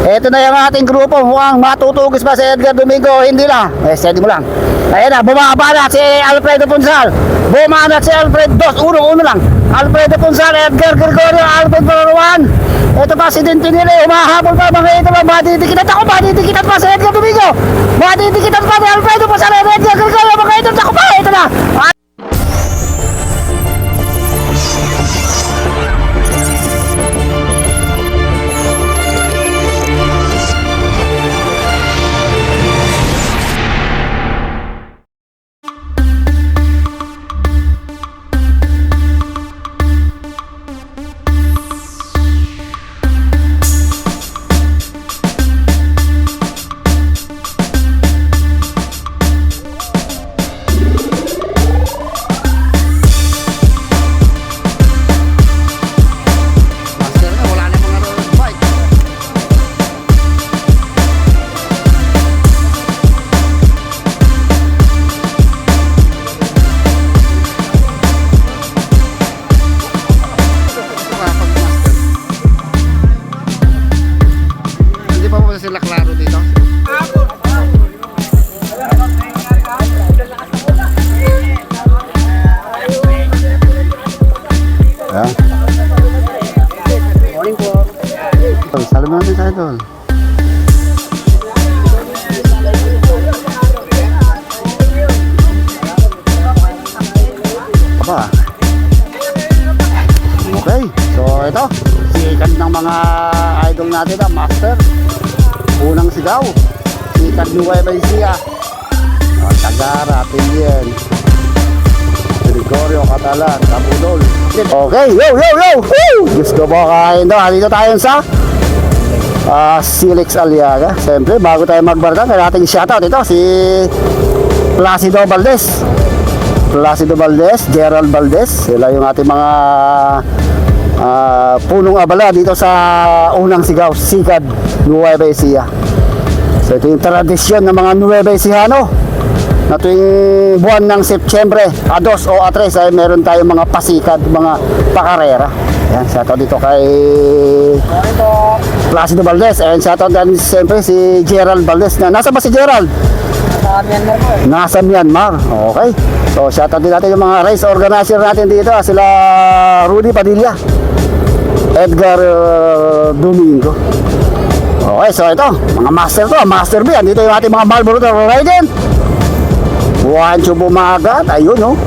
Ito na yung ating grupo. Mukhang matutugis pa si Edgar Domingo. Hindi na. Steady mo lang. Ayan na, bumaba na si Alfredo Punsal. Bumaba na si Alfred 2-1 lang. Alfredo Punsal, Edgar Gregorio, Alfred Palaruan. Ito pa si Dintinili. Humahabol pa mga ito ba. Madidikitan ako. Madidikitan pa si Edgar Domingo. Madidikitan pa si Alfredo Punsal. Edgar Gregorio. Mga ito. Ako pa. Ito na. Sila klaro dito. Ayan. Morning po. Salam natin tayo doon. Aba. Okay. So ito. Sikat ng mga idol natin na master. Unang sigaw, sikat Nueva Ecija, Tagara, Pilien, Gregorio, Catalan, Capulol. Okay, yo! Woo! Diyos ko po kain doon. Dito tayo sa Silex Aliaga. Siyempre, bago tayo magbarda, kaya natin shoutout ito si Placido Valdez, Gerald Valdez. Sila yung ating mga punong abala dito sa unang sigaw, sikat Nueva Ecija. So ito yung tradisyon ng mga Nueva Ecijano na tuwing buwan ng Setyembre, A2 o A3 ay meron tayong mga pasikat, mga pakarera. Ayan, shoutout dito kay Placido Valdez. And shoutout din siyempre si Gerald Valdez. Nasa ba si Gerald? Nasa Myanmar. Okay. So shoutout din natin yung mga race organizer natin dito. Sila Rudy Padilla, Edgar Domingo. Okay, so ito, mga master to, master B. Dito yung ating mga Marlboro Riding. Juancho bumagat, ayun no.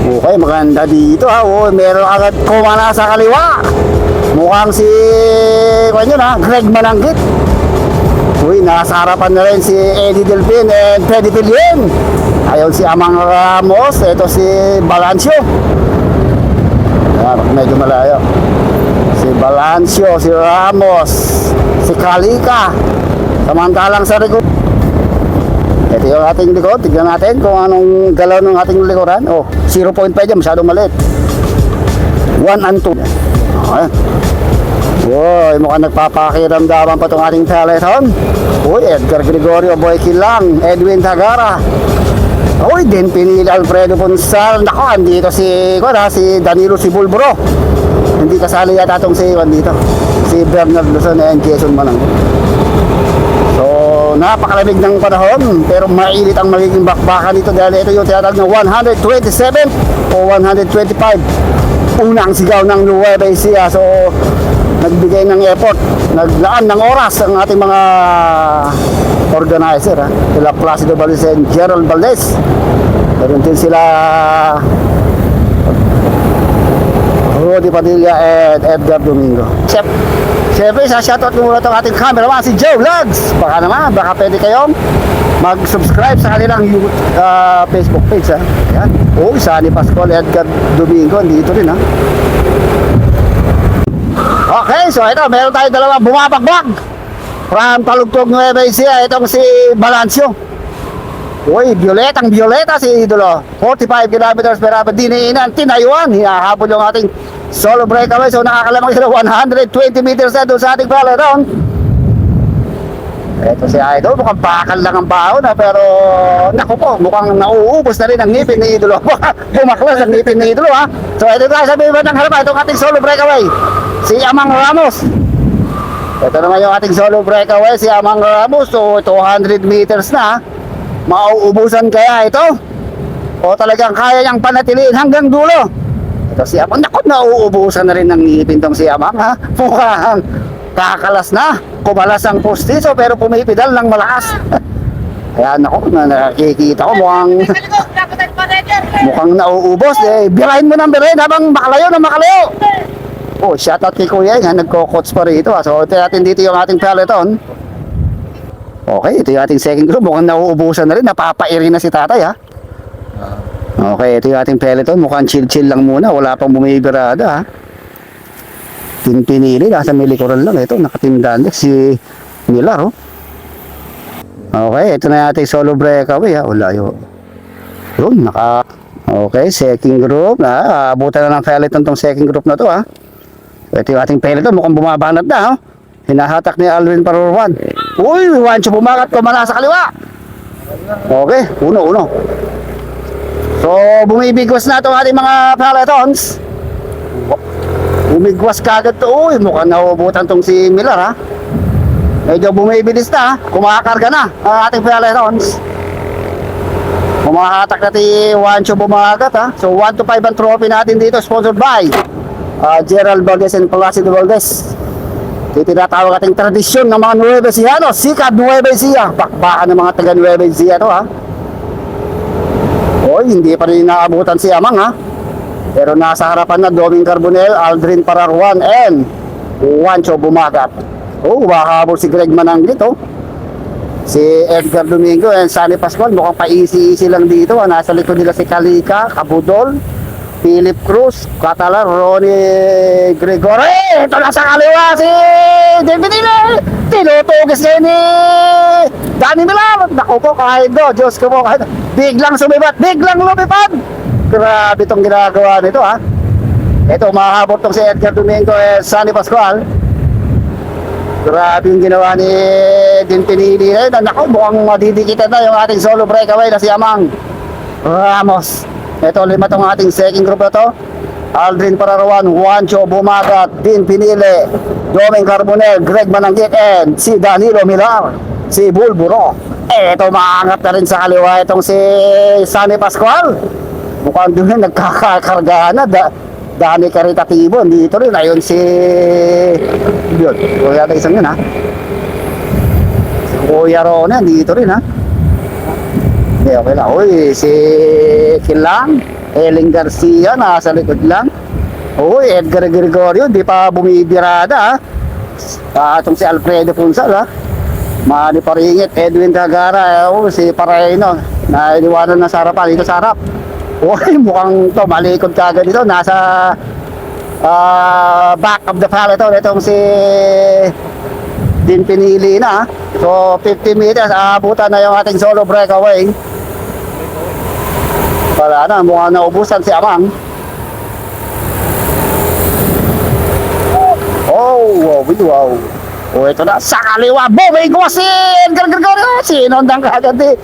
Okay, maganda dito ha. Oh, meron agad kumana sa kaliwa. Mukhang si Greg Mananggit. Uy, nasa harapan na rin si Eddie Delpin and Freddy Pilien. Ayun si Amang Ramos, ito si Balancio. Ayan, medyo malayo. Si Balancio, si Ramos, si Kalika. Samantalang sa likod, ito yung ating likod. Tignan natin kung anong galaw ng ating likuran. Oh, 0.5 dyan, masyadong maliit. 1 and 2. Okay. Uy, mukhang nagpapakiramdaman pa itong ating teleton. Uy, Edgar Gregorio, Boy Kilang, Edwin Tagara. Uy, din pinili Alfredo Punsal. Nako, andito si Danilo Sibulbro. Hindi kasali yata itong si dito, si Bernard Luzon and Jason Manang. So napakalamig ng panahon, pero mainit ang magiging bakbakan dito dahil ito yung tinatawag na 127 o 125 unang sigaw ng Nueva Ecija. So nagbigay ng effort, naglaan ng oras ang ating mga organizer sila Placido Valdez and Gerald Valdez. Meron din sila Rudy Padilla and Edgar Domingo. Siyempre, sa-shoutout muna itong ating cameraman, si Joe Vlogs. Baka pwede kayong mag-subscribe sa kanilang Facebook page. Ayan. Oh, Sunny Pascual, Edgar Domingo, dito rin ha. Okay, so ito, meron tayo dalawang bumabagbag from Talugtog Nueva Ecija. Itong si Balancio. Uy, violeta si Idolo. 45 kilometers per hour, diniinan, tinayuan. Hinahabol yung ating solo breakaway. So nakakalamang sila 120 meters na doon sa ating peloton. Ito si Idol, mukhang bakal lang ang baon pero naku po, mukhang nauubos na rin ang ngipin ni Idolo. Bumaklas ang ngipin ni Idolo ha. So ito tayo sa ng harapan, itong ating solo breakaway, si Amang Ramos. 45 kilometers per hour, 120 meters. So nakakalamang sila 120 meters na doon sa ating peloton. Ito si Idol, mukhang bakal lang ang baon pero naku po, mukhang nauubos na rin ang ngipin ni Idolo. Bumaklas ang ngipin ni Idolo ha. So ito tayo sa ng harapan, itong ating solo breakaway, si Amang Ramos. Ito naman yung ating solo breakaway, si Amang Ramos. So 200 meters na. Mauubusan kaya ito? O talagang kaya niyang panatiliin hanggang dulo? Ito si Amang, naku, nauubusan na rin ng ngipin tong si Amang, ha? Mukhang kakalas na. Kumalas ang postiso pero pumipidal ng malakas. Kaya naku, nakikita ko mukhang nauubos. Birahin mo ng birahin habang makalayo na makalayo. Oh, shoutout kay Kuya nga, nagko-coach pa rito. So, ito natin dito yung ating peloton. Okay, ito yung ating second group. Mukhang nauubusan na rin. Napapairi na si tatay, ha? Okay, ito yung ating peloton. Mukhang chill-chill lang muna. Wala pang bumibirada, ha? Pinili, nasa may likuran lang. Ito, nakatindahan si Miller, oh. Okay, ito na yung ating solo breakaway, ha? Wala yun. Yun, Okay, second group. Abutan na ng peloton tong second group na to, ha? Ito yung ating peloton, mukhang bumabanat na, oh. Hinahatak ni Alvin Parorwan. Uy, Juancho bumakat, kumana sa kaliwa. Okay, uno. So, bumibigwas na itong ating mga pelotons. Bumigwas kagad to. Uy, mukhang nauubutan tong si Miller, ha. Medyo bumibilis na, ha. Kumakarga na ang ating pelotons. Kumahatak na si Juancho bumakat, ha. So, 1-5 ang trophy natin dito, sponsored by Gerald Valdez and Placido Valdez. Ito tinatawag ating tradisyon ng mga Nueva Ecija, Sikat Nueva Ecija. Bakbakan ng mga taga Nueva Ecija to, ha. Oy, hindi pa rin naabutan si Amang, ha. Pero nasa harapan na Doming Carbonell, Aldrin Pararwan, and Juancho bumagat. Oh, makahabol si Greg Mananggit, oh. Si Edgar Domingo and Sunny Pascual, mukhang pa-easy-easy lang dito, ha. Nasa likod nila si Kalika, Cabudol, Philip Cruz, Catalan, Ronnie Gregory. Ito na sa kaliwa si David Miller. Tinutugis niya ni Danny Miller. Naku po, kahit do, Diyos ko po, kahit biglang sumibat, biglang lumipad. Grabe itong ginagawa nito, ha. Ito, mahabot tong si Edgar Domingo and Sunny Pascual. Grabe yung ginawa ni Din Pinili. Naku, mukhang madidikitan na yung ating solo breakaway na si Amang Ramos. Ito, 5 itong ating second group na to. Aldrin Pararawan, Juancho bumagat, Din Pinili, Doming Carbonell, Greg Mananggit, and si Danilo Milar, si Bulburo. Ito, maangat na rin sa kaliwa itong si Sunny Pascual. Mukhang doon nagkakakargahan na. Dani Caritativo, dito rin. Ayun si yun, Kuya isang yun, ha. Si Kuya Rona, dito rin, ha. Okay lang. Uy, si Kilang, Eling Garcia, nasa likod lang. Uy, Edgar Gregorio, di pa bumibirada, ha. Itong si Alfredo Punsal, ha. Manny Paringit, Edwin Tagara, si Parayno, na iniwanan na sa harapan, dito sa harap. Uy, mukhang to, malikod kagad dito. Nasa back of the peloton. Itong si Din Pinili na, ha. So, 50 meters, aabutan na yung ating solo breakaway. Wala na, mukhang naubusan si Amang. Oh, wow. Oh, ito na, sa kaliwa, bumigwas si Edgar Gregorio. Sinundang kagad eh.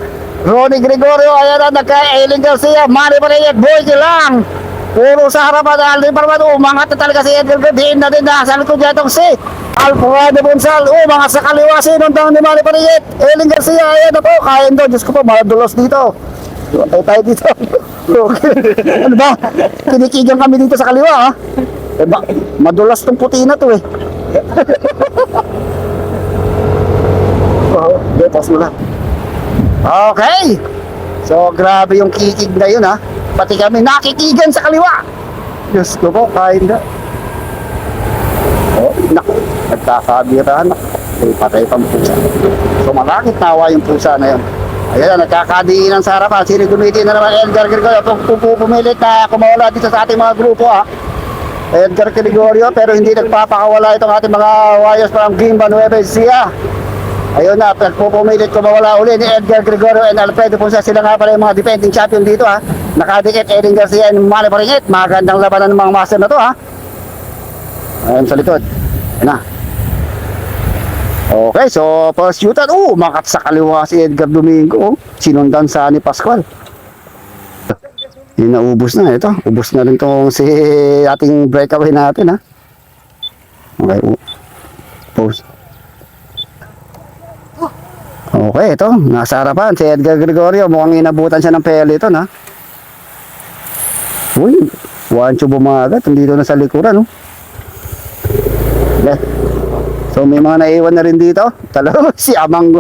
Ronnie Gregorio, ayan na, nagka-Eiling Garcia, Manny Paringit, Boy Kilang. Puro sa harapan, Aldrin Pararwan, umangat na talaga si Edgar Gregorio. Na din na, sa likod niya itong si Alfredo Punsal, mga sa kaliwa, sinundang ni Manny Paringit. Eiling Garcia, ayan na po, kain doon. Diyos ko po, madulos dito. Tayo dito. Ano ba? Kinikigan kami dito sa kaliwa, ha? Madulas tong puti na to, eh. Depas mo na. Okay. So, grabe yung kikig na yun, ha. Pati kami nakikigan sa kaliwa. Diyos ko po, kain na. Oh, naku. Nagkakabirahan na. Patay pang pusa. So, malakit nawa yung pusa na yun. Ayan na, nagkakadiinan sa harapan. Sino gumiti na naman Edgar Gregorio. Pumilit na kumawala dito sa ating mga grupo, ha. Edgar Gregorio, pero hindi nagpapakawala itong ating mga wires from Gimba Nueva Ecija. Ayun na, pupumilit kumawala uli ni Edgar Gregorio and Alfredo Punsal. Sila nga pala yung mga defending champion dito, ha. Nakadikit, Eiling Garcia and Manny Paringit. Magandang labanan ng mga master na to, ha. Ayun sa likod. Ayun na. Okay, so first shootout. Makat sa kaliwa si Edgar Domingo. Sinundan sa ni Pascual. Yung naubos na ito. Ubos na rin itong si ating breakaway natin, ha. Okay, pause. Okay, ito. Nasa harapan. Si Edgar Gregorio. Mukhang inabutan siya ng peliton, ha? Uy, Juancho bumagat. Nandito na sa likuran, no? Okay. So, may mga naiwan na rin dito. Talaga, si Amang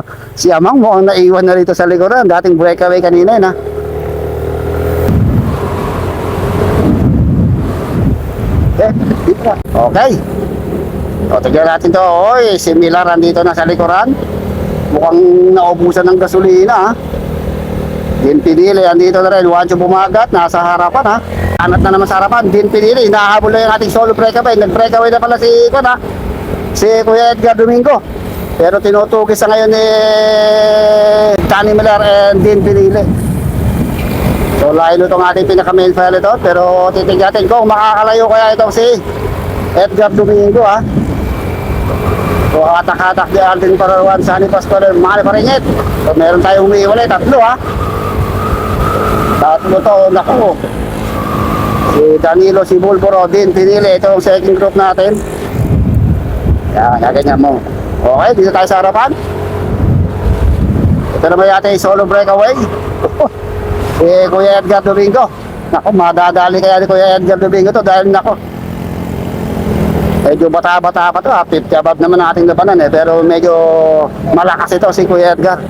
mukhang naiwan na rito sa likuran. Dating breakaway kanina, yun, ha? Okay. O, tignan natin to. Oy, si Miller andito na sa likuran. Mukhang naubusan ng gasolina, ha. Din Pinili, andito na rin. Juancho bumagat, nasa harapan, ha. Anat na naman sa harapan. Din Pinili, hinahabol na yung ating solo breakaway. Nag-breakaway na pala si Kuya Edgar Domingo. Pero tinutugis sa ngayon ni Danny Miller and Din Pinili. So, layo itong ating pinaka-main file ito. Pero titignan natin kung makakalayo kaya itong si Edgar Domingo, ha. So, hatak-hatak di Alden Pararuan, Sunny Pastor, Manny Paringit. So, meron tayong umiiwalay, tatlo, ha. Tatlo to, naku. Si Danilo, si Bulboro, Din Pinili. Ito ang second group natin. Yan, gaganyan mo. Okay, dito tayo sa harapan. Ito naman yata yung solo breakaway. Si Kuya Edgar Domingo. Naku, madadali kaya ni Kuya Edgar Domingo to dahil naku, medyo bata-bata pa to, ha. 50 above naman ang ating labanan, eh. Pero medyo malakas ito si Kuya Edgar.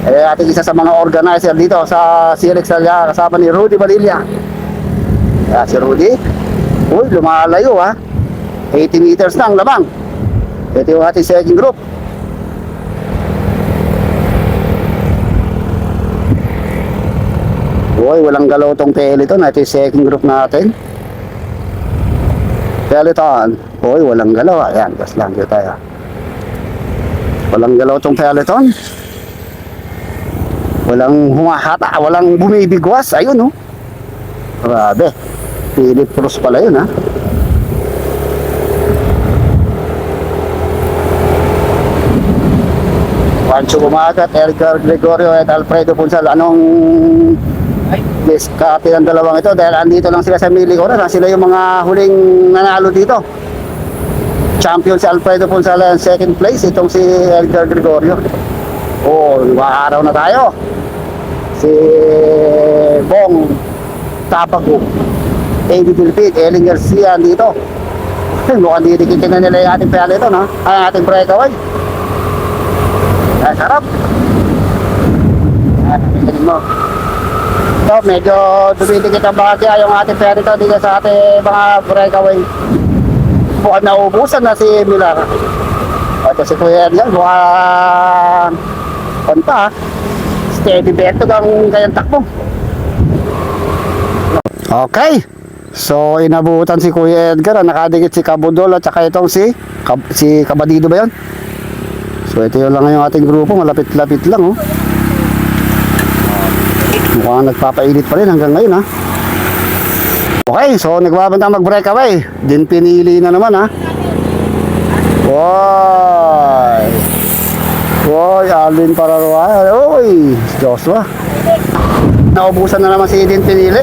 Ating isa sa mga organizer dito sa Silex Salya, kasama ni Rudy Balilla. Si Rudy. Uy, lumalayo, ha. 80 meters na ang labang. Ito yung ating second group. Uy, walang galaw tong Peloton. Ito yung second group natin. Peloton. Uy, walang galaw. Ayan, gas lang dito tayo. Walang galaw tong Peloton. Walang humahata, walang bumibigwas. Ayun, oh. Grabe. Philip Cruz pala yun, ha. Juancho bumagat, Edgar Gregorio at Alfredo Punsal. Anong diskarte ng dalawang ito? Dahil andito lang sila sa milikoran. Sila yung mga huling nanalo dito. Champion si Alfredo Punsal and second place itong si Edgar Gregorio. Oh, araw na tayo. Si Bong Tapago, Eddie Pilpit, Elling Garcia andito. Mukhang didikitin na nila yung ating peloton, ha? Ay, ating breakaway. Ay, sarap. Ay, tingin mo. So, medyo dumidikit ang bahagya yung ating peloton dito sa ating mga breakaway. Mukhang naubusan na si Miller. Ito si Kuya Edgar, mukhang punta, ha? Steady beto ang kayang takbo. Okay. So, inabutan si Kuya Edgar. Nakadikit si Cabudol at saka itong si Cabadido ba yun? So, ito yun lang yung ating grupo. Malapit-lapit lang, oh. Mukhang nagpapainit pa rin hanggang ngayon, ha. Okay. So, nagbabantang mag-breakaway. Din Pinili na naman, ha. Woy! Woy, Alvin Pararuan. Uy, Joshua. Naubusan na naman si Din Pinili.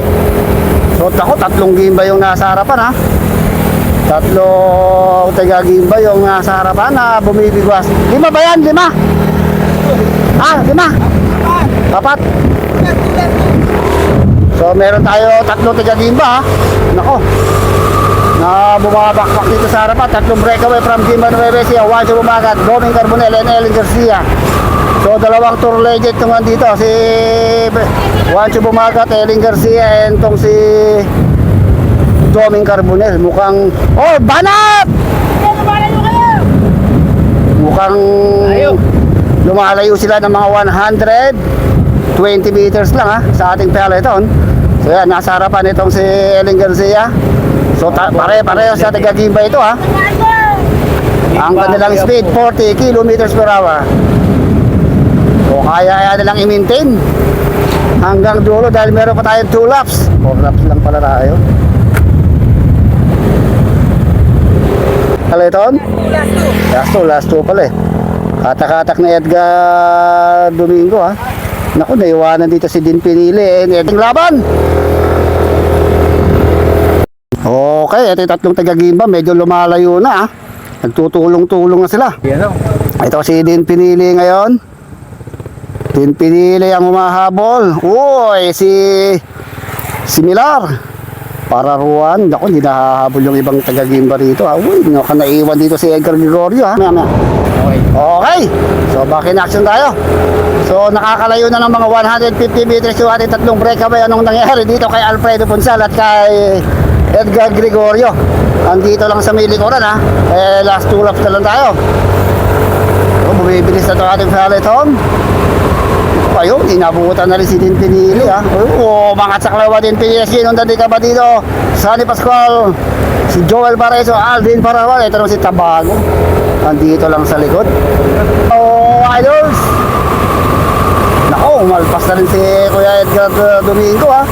So, ako, 3 gimba yung nasa harapan, ha. 3 taga-gimba yung nasa harapan na bumibigwas. 5 ba yan? 5? Ah, 5? 4? So, meron tayo 3 taga-gimba, ha. Nako. Na bumabakbak dito sa harapan. 3 breakaway from Gimba Nueva Ecija, Juancho bumagat, Doming Carbonell and Elling Garcia. So, 2 tour legend itong dito, si Juancho bumagat, Elling Garcia, and itong si Doming Carbonell. Mukhang, oh, banat! Mukhang lumalayo sila ng mga 120 meters lang, ha, sa ating peloton. So, yan, nasa harapan itong si Elling Garcia. So, pare-pareho sa taga-Gimba ito, ha. Ang kanilang speed, 40 kilometers per hour. So, kaya nilang i-maintain hanggang dulo dahil meron pa tayong 2 laps. 4 laps lang pala tayo. Peloton? Last 2 pala, eh. Katak-katak na Edgar Domingo, ha. Naku, naiwanan dito si Din Pinili. Eding laban! Okay, ito yung 3 taga-Gimba, medyo lumalayo na, ha. Nagtutulong-tulong na sila. Ito si Din Pinili ngayon. Din pinili ang humahabol. Uy, si Milar. Para ruwan. Ako, hindi nahahabol yung ibang taga-Gimba rito. Uy, naiwan dito si Edgar Gregorio. Okay. Okay. So, back in action tayo. So, nakakalayo na ng mga 150 meters yung ating tatlong breakaway. Anong nangyari dito kay Alfredo Punsal at kay Edgar Gregorio? Andito lang sa may likuran ha. Last 2 laps na lang tayo. So, bumibilis na ito ating peloton. Ayun, inabutan na rin si Din Pinili ha. Mga saklawa Din Pinili. Sinundan din ka ba dito? Sunny Pascual, si Joel Pareso, Aldrin Parawan. Ito naman si Tabago. Andito lang sa likod. Idols. Nako, umalpas na rin si Kuya Edgar Domingo ha.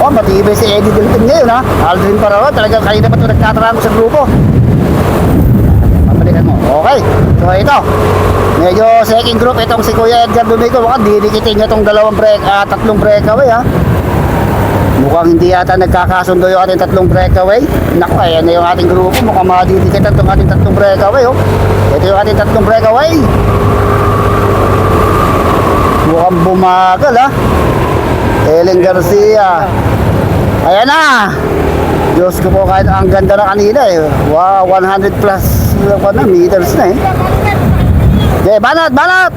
Matibay si Eddie Delpin ngayon ha. Aldrin Parawan, talagang kanina pa ito nagtatrago sa grupo. Pabalikan mo. Okay, so ito. Medyo second group itong si Kuya Edgar Domingo. Mukhang didikitin niya itong tatlong breakaway ha. Mukhang hindi yata nagkakasundo yung ating tatlong breakaway. Naku, ayan na yung ating grupo. Mukhang madidikitan itong ating tatlong breakaway oh. Ito yung ating tatlong breakaway. Mukhang bumagal ha. Ellen Garcia. Ayan na. Diyos ko po, kahit ang ganda na kanina eh. Wow, 100 plus meters na eh. Okay, banat!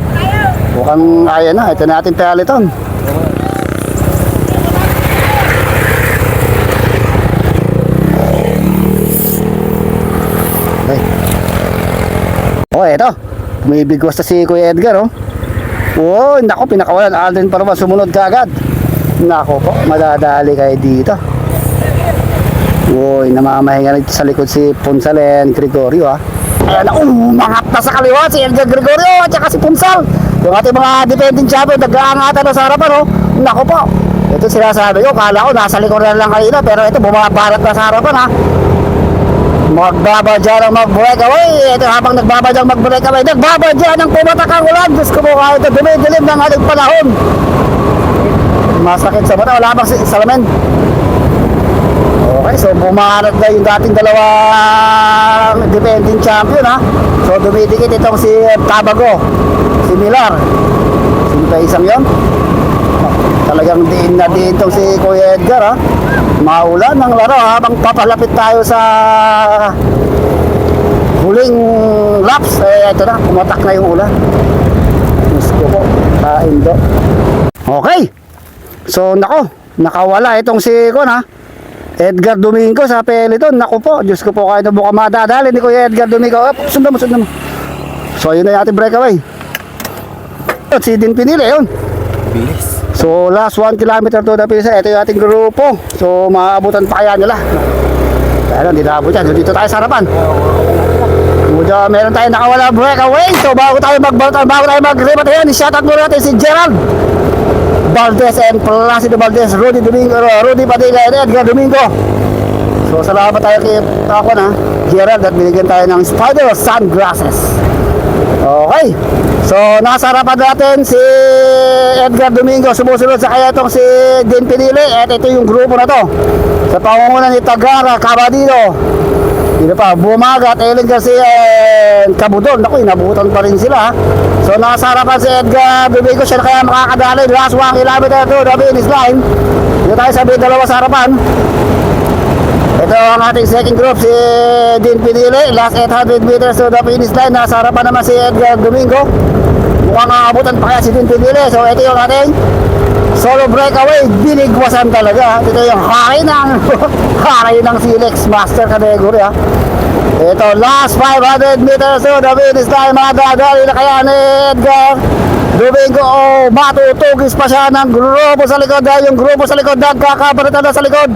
Mukhang ayan na, ito na ating peloton. Okay. Oh, ito. Bumibigwas na si Kuya Edgar oh. Oh, nako, pinakawalan. Aldrin Parawan, sumunod ka agad. Nako po, madadali kayo dito. Uy, namamahinga nito sa likod si Punsal and Gregorio ha. Ayan na, umangat na sa kaliwa si Edgar Gregorio at saka si Punsal. Yung ating mga defending champion, nag-aangatan na sa harapan oh. Nako po, ito sinasabi ko, kala ko nasa likod na lang kanina, pero ito bumabarat na sa harapan ha. Magbabadya ng mag-breakaway. Ito habang nagbabadya ng mag-breakaway, nagbabadya ng pumatak ang ulan. Diyos ko po, kahit dumidilim ng ating panahon. Masakit sa mata, wala bang salamin. Okay, so bumanat na yung dating dalawang defending champion ha. So dumidikit itong si Tabago, si Milar. Sino pa isang yun? Talagang diin na diin itong si Kuya Edgar ha. Maulan ng laro habang papalapit tayo sa huling laps. Ito na, kumatak na yung ulan. Gusto ko, kaindo. Okay. So nako, nakawala itong si Edgar Domingo sa peloton. Nako po, Diyos ko po, kahit na buka madadali ni Kuya Edgar Domingo. Sundan mo. So yun na yung ating breakaway. At si Din Pinili yun. Bilis. So last 1 kilometer to the finish. Ito yung ating grupo. So maabutan pa kaya nila. Kaya lang, hindi naabot yan. So dito tayo sa harapan. Meron tayo nakawala breakaway. So bago tayo mag-rebat yan, shoutout muna natin si Gerald Valdez and Placido Valdez, Rudy Padilla and Edgar Domingo. So salamat tayo kay Gerald, at binigyan tayo ng Spider sunglasses. Okay. So nasa harapan natin si Edgar Domingo, sumusunod sa kaya itong si Din Pinili. At ito yung grupo na to sa pangunguna ni Tagara Cabadino. Dito pa, Bumagat, Ellen Garcia, and Cabudon. Naku, inabutan pa rin sila. So nasa harapan si Edgar Domingo, siya na kaya makakadali. Last 1 kilometer to the finish line. Dito tayo sa dalawa sa harapan. Ito ang ating second group, si Din Pinili. Last 800 meters to the finish line. Nasa harapan naman si Edgar Domingo. Mukhang nakabutan pa kaya si Din Pinili. So ito yung ating solo breakaway. Binigwasan talaga. Ito yung hari ng Silex Master category ha. Ito, last 500 meters to the finish line. Madadali na kaya ni Edgar Domingo. Matutugis pa siya ng grupo sa likod. Dahil yung grupo sa likod nagkakabarita na sa likod.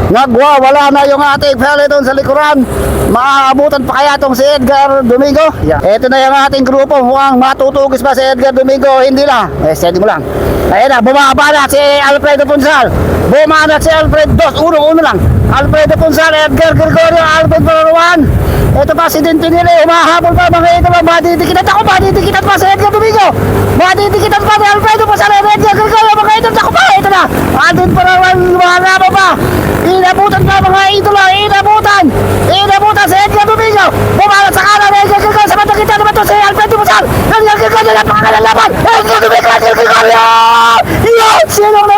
Nagwawala na yung ating peloton sa likuran. Maaabutan pa kaya itong si Edgar Domingo? Yeah. Ito na yung ating grupo. Mukhang matutugis pa si Edgar Domingo. Hindi na. Steady mo lang. Ayan na, bumaba na si Alfredo Punsal. Bumaba na si Alfredo. 2-1 lang. Alfredo Punsal, Edgar Gregorio, Alfred Parawan. Ito pa si Din Pinili. Humahabol pa mga ito. Madidikitan ako. Madidikitan pa si Edgar Domingo. Madidikitan pa si Alfredo Punsal, Edgar Gregorio. Mga ito. Ako pa. Ito na. na. Atin pa naman mga laban pa. Inabutan pa mga idolo. Inabutan sa Edgar Domingo. Bumalat sa kanan. Edgar Gregorio sa bandang kita naman to si Alfredo Musal. Edgar Gregorio na pangalalaban. Edgar Domingo. Edgar Gregorio. Yun! Sinong na?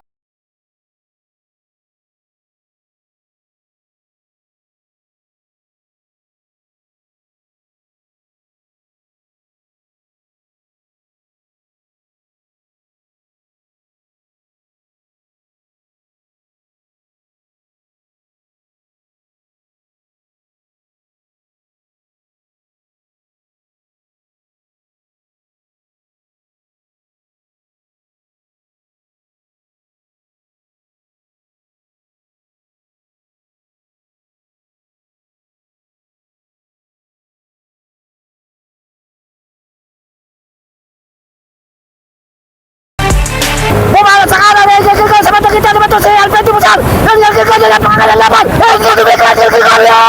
Bumalat sa kanan. Edgar Gregorio sa bandang kita naman to si Alfredo Musal. Edgar Gregorio na pangalalaban. Edgar Domingo. Edgar Gregorio.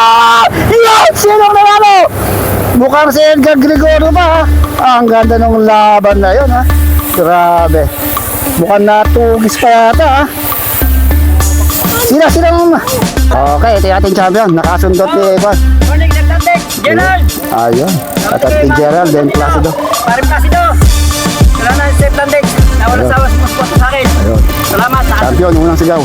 Yun! Sinong nanalo? Mukhang si Edgar Gregorio pa ha. Ang ganda ng laban na yun ha. Grabe. Mukhang natugis pa yata ha. Sila okay, ito yung ating champion. Nakasundot ni Evan. Morning, Nagtantek! Gerald! Ayun. At ating Gerald, then Placido. Paring Placido! Wala na, Step Tantek! Nawala sa awas mo sa akin! Ayun. Salamat! Champion, unang sigaw.